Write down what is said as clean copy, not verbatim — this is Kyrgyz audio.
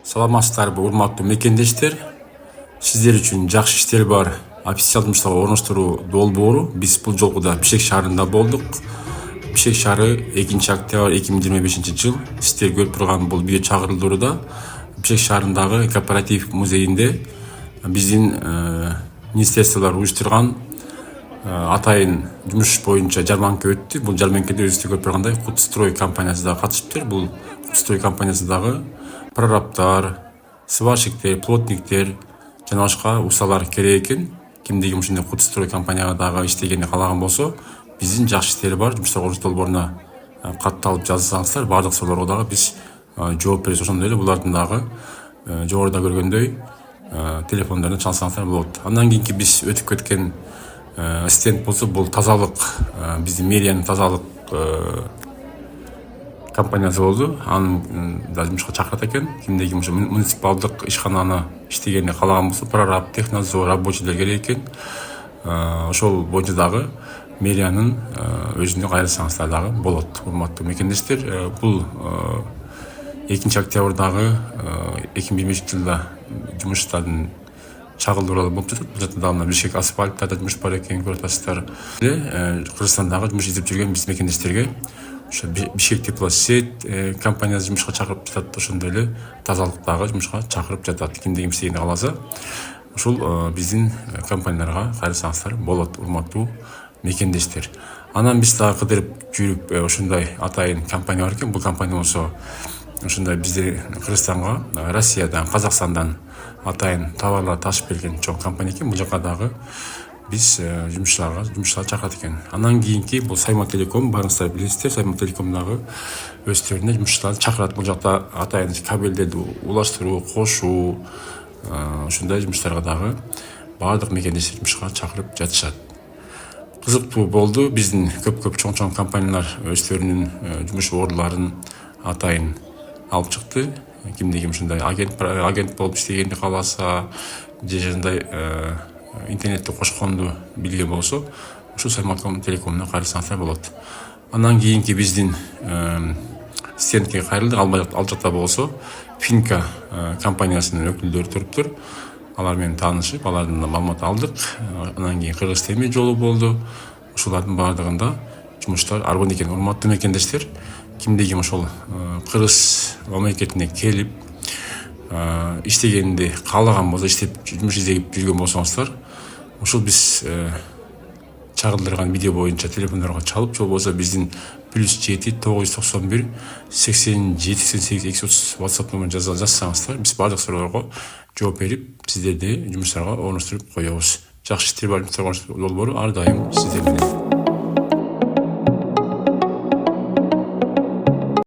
Саламатсыздарбы, урматтуу мекендештер. Сиздер үчүн жакшы иштер бар официалдуу жумуштарга орноштуруу долбоору. Биз бул жолку да Бишкек шаарында болдук. Бишкек шаары 2-октябрь 2025 жыл. Сиздер көрүп турган бул видео чагырылууда Бишкек шаарындагы кооператив музейинде биздин министрликтер уюштурган атайын жумуш боюнча жарманка өттү. Бул жарманкада өзүңүздөр көрүп тургандай Кутстрой компаниясы да катышыптыр. Бул Кутстрой компаниясы дагы прорабтар, сварщиктер, плотниктер жана башка усалар керек экен. Кимдеги ушундай Кутстрой компанияга дагы иштегенди каалаган болсо, биздин жакшы иштери бар жумуштар курулуш долбооруна катталып жазсаңыздар, баардык суроолорго дагы биз жооп беребиз. Ошондой эле булардын дагы жогоруда көргөндөй телефондорун чалсаңыздар болот. Андан кийинки биз өтүп кеткен стенд болсо, бул тазалык, биздин мэриянын тазалык компаниясы болду. Анын да жумушка чакырат экен. Кимдеги ушу муниципалдык ишкананы иштегенди каалаган болсо, прораб, технадзор, рабочийлер керек экен. Ошол боюнча дагы мэриянын өзүнө кайрылсаңыздар дагы болот. Урматтуу мекендештер, бул 2-октябрдагы 2025 жылда жумуштардын чагылдыруу болуп жатат. Бул жерде дагы Бишкек асфальттарда жумуш бар экен, көрүп атасыздар. Кыргызстандагы жумуш издеп жүргөн биз мекендештерге ошо Бишкек теплосеть компаниясы жумушка чакырып жатат. Ошондой эле тазалыктагы жумушка чакырып жатат. Кимдеги иштегенди кааласа, ушул биздин компанияларга кайрылсаңыздар болот, урматтуу мекендештер. Анан биз дагы кыдырып жүрүп ошондой атайын компания бар экен. Бул компания болсо ошондой биздер Кыргызстанга Россиядан, Казакстандан атайын товарлар ташып берген чоң компания экен. Бул жака дагы биз жумушчуларга чакырат экен. Андан кийинки бул Сайма Телеком, баарыңыздар билесиздер. Сайма Телеком дагы өздөрүнө жумушчуларды чакырат. Бул жакта атайын кабелдерди улаштыруу, кошуу, ошондой жумуштарга дагы баардык мекендештер жумушка чакырып жатышат. Кызыктуу болду. Биздин көп чоң компаниялар өздөрүнүн жумуш орларын атайын алып чыкты. Кимдеги ушундай агент болуп иштегенди кааласа, же ушундай интернетти кошконду билген болсо, ушул Сайма Телекомуна кайрылсаңыздар болот. Андан кийинки биздин стендке кайрылдык. Ал жакта болсо Финка компаниясынын өкүлдөрү туруптур. Алар менен таанышып, алардан маалымат алдык. Андан кийин Кыргыз темир жолу болду. Ушулардын баардыгында жумуштар арбын экен. Урматтуу мекендештер, кимдеги ошол Кыргыз мамлекетине келип иштегенди каалаган болсо, иштеп жумуш издеп жүргөн болсоңуздар, ушул биз чагылдырган видео боюнча телефондорго чалып, же болбосо биздин +7 991 87 88 230 WhatsApp номерин жазсаңыздар, биз баардык суроолорго жооп берип, сиздерди жумуштарга орноштуруп коебуз. Жакшы иштер бар жумуштар долбоору ар дайым сиздер менен.